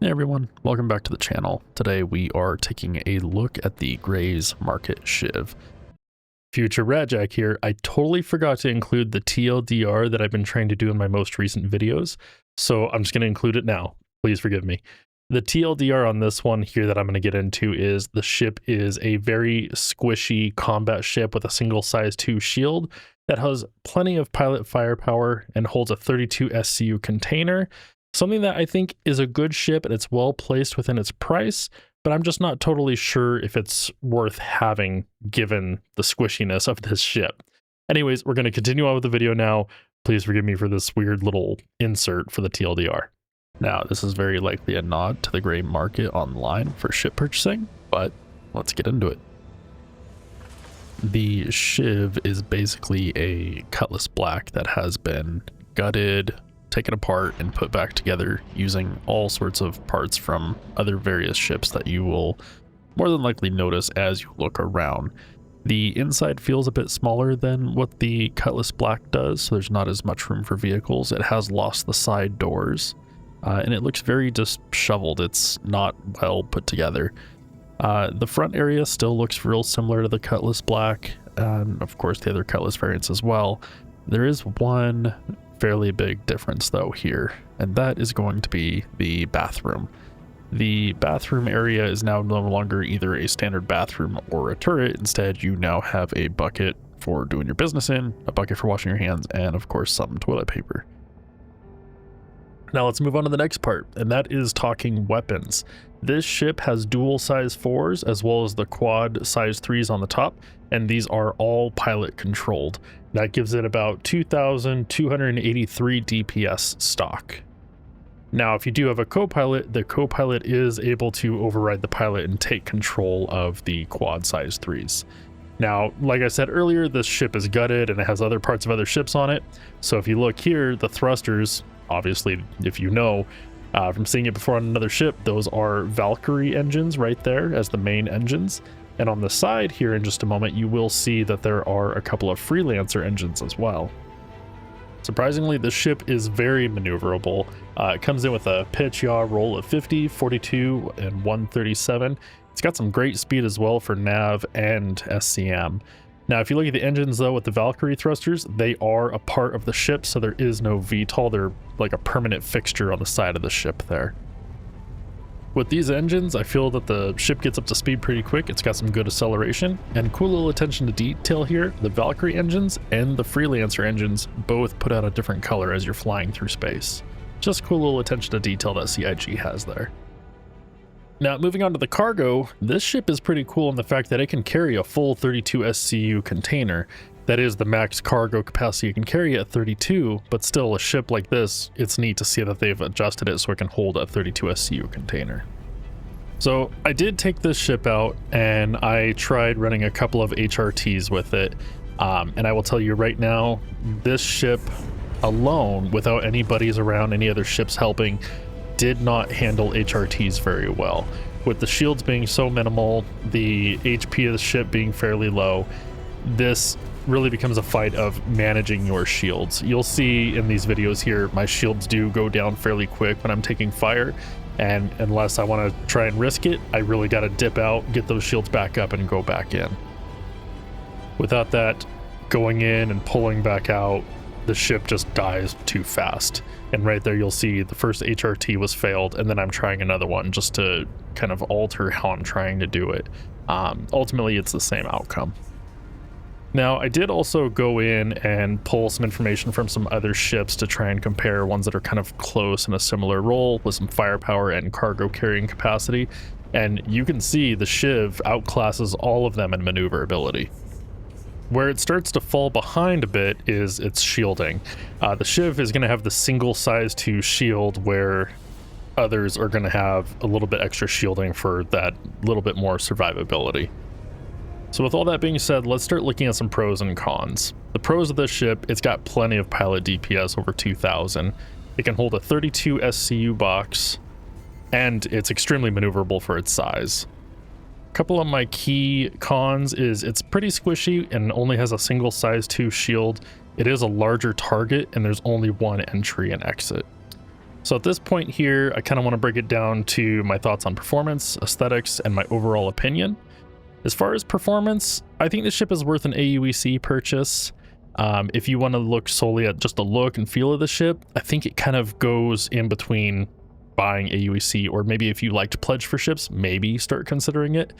Hey everyone, welcome back to the channel. Today we are taking a look at the Grays Market Shiv. Future Radjack here. I totally forgot to include the TLDR that I've been trying to do in my most recent videos, so I'm just going to include it now. Please forgive me. The TLDR on this one here that I'm going to get into is the ship is a very squishy combat ship with a single size 2 shield that has plenty of pilot firepower and holds a 32 SCU container. Something that I think is a good ship and it's well placed within its price, but I'm just not totally sure if it's worth having given the squishiness of this ship. Anyways, we're going to continue on with the video now. Please forgive me for this weird little insert for the TLDR. Now, this is very likely a nod to the gray market online for ship purchasing, but let's get into it. The Shiv is basically a Cutlass Black that has been gutted, taken apart, and put back together using all sorts of parts from other various ships that you will more than likely notice as you look around. The inside feels a bit smaller than what the Cutlass Black does, so there's not as much room for vehicles. It has lost the side doors, and it looks very disheveled. It's not well put together. The front area still looks real similar to the Cutlass Black, and of course the other Cutlass variants as well. There is one fairly big difference though here, and that is going to be the bathroom. The bathroom area is now no longer either a standard bathroom or a turret. Instead, you now have a bucket for doing your business in, a bucket for washing your hands, and of course some toilet paper. Now let's move on to the next part, and that is talking weapons. This ship has dual size 4s as well as the quad size 3s on the top, and these are all pilot controlled. That gives it about 2,283 DPS stock. Now, if you do have a co-pilot, the co-pilot is able to override the pilot and take control of the quad size 3s. Now, like I said earlier, this ship is gutted and it has other parts of other ships on it. So if you look here, the thrusters, obviously, if you know from seeing it before on another ship, those are Valkyrie engines right there as the main engines. And on the side here in just a moment, you will see that there are a couple of Freelancer engines as well. Surprisingly, the ship is very maneuverable. It comes in with a pitch yaw roll of 50, 42, and 137. It's got some great speed as well for nav and SCM. Now, if you look at the engines though with the Valkyrie thrusters, they are a part of the ship, so there is no VTOL. They're like a permanent fixture on the side of the ship there. With these engines, I feel that the ship gets up to speed pretty quick. It's got some good acceleration and cool little attention to detail here. The Valkyrie engines and the Freelancer engines both put out a different color as you're flying through space. Just cool little attention to detail that CIG has there. Now, moving on to the cargo, this ship is pretty cool in the fact that it can carry a full 32 SCU container. That is the max cargo capacity you can carry at 32, but still a ship like this, it's neat to see that they've adjusted it so it can hold a 32 SCU container. So I did take this ship out and I tried running a couple of HRTs with it. And I will tell you right now, this ship alone, without any buddies around, any other ships helping, did not handle HRTs very well. With the shields being so minimal, the HP of the ship being fairly low, this really becomes a fight of managing your shields. You'll see in these videos here, my shields do go down fairly quick when I'm taking fire, and unless I want to try and risk it, I really got to dip out, get those shields back up, and go back in. Without that, going in and pulling back out, the ship just dies too fast. And right there you'll see the first HRT was failed, and then I'm trying another one just to kind of alter how I'm trying to do it. Ultimately, it's the same outcome. Now, I did also go in and pull some information from some other ships to try and compare ones that are kind of close in a similar role with some firepower and cargo carrying capacity. And you can see the Shiv outclasses all of them in maneuverability. Where it starts to fall behind a bit is its shielding. The Shiv is going to have the single size 2 shield where others are going to have a little bit extra shielding for that little bit more survivability. So with all that being said, let's start looking at some pros and cons. The pros of this ship, it's got plenty of pilot DPS over 2,000. It can hold a 32 SCU box, and it's extremely maneuverable for its size. A couple of my key cons is it's pretty squishy and only has a single size 2 shield. It is a larger target, and there's only one entry and exit. So at this point here, I kind of want to break it down to my thoughts on performance, aesthetics, and my overall opinion. As far as performance, I think the ship is worth an AUEC purchase. If you want to look solely at just the look and feel of the ship, I think it kind of goes in between buying AUEC, or maybe if you like to pledge for ships, maybe start considering it.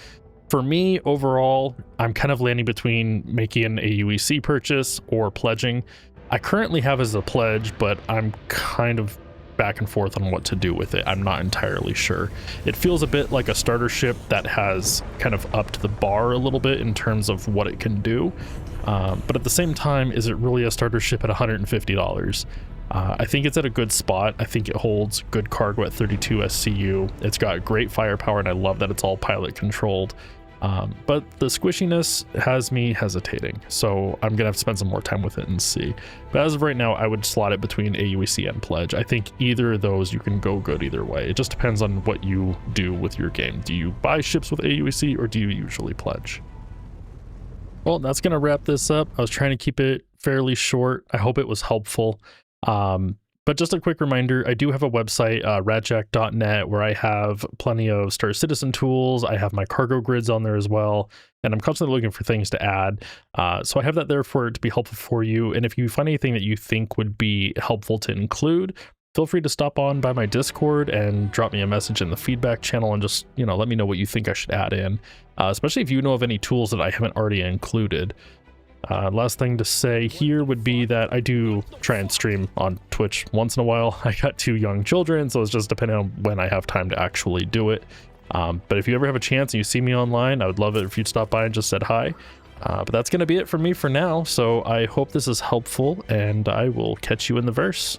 For me, overall, I'm kind of landing between making an AUEC purchase or pledging. I currently have as a pledge, but I'm kind of back and forth on what to do with it. I'm not entirely sure. It feels a bit like a starter ship that has kind of upped the bar a little bit in terms of what it can do. But at the same time, is it really a starter ship at $150? I think it's at a good spot. I think it holds good cargo at 32 SCU. It's got great firepower, and I love that it's all pilot controlled. But the squishiness has me hesitating, so I'm gonna have to spend some more time with it and see. But as of right now, I would slot it between AUEC and pledge. I think either of those, you can go good either way. It just depends on what you do with your game. Do you buy ships with AUEC, or do you usually pledge? Well, that's gonna wrap this up. I was trying to keep it fairly short. I hope it was helpful. But just a quick reminder, I do have a website, radjack.net, where I have plenty of Star Citizen tools. I have my cargo grids on there as well, and I'm constantly looking for things to add. So I have that there for it to be helpful for you. And if you find anything that you think would be helpful to include, feel free to stop on by my Discord and drop me a message in the feedback channel and just, let me know what you think I should add in, especially if you know of any tools that I haven't already included. Last thing to say here would be that I do try and stream on Twitch once in a while. I got 2 young children, so it's just depending on when I have time to actually do it. But if you ever have a chance and you see me online, I would love it if you'd stop by and just said hi. But that's going to be it from me for now, so I hope this is helpful, and I will catch you in the verse.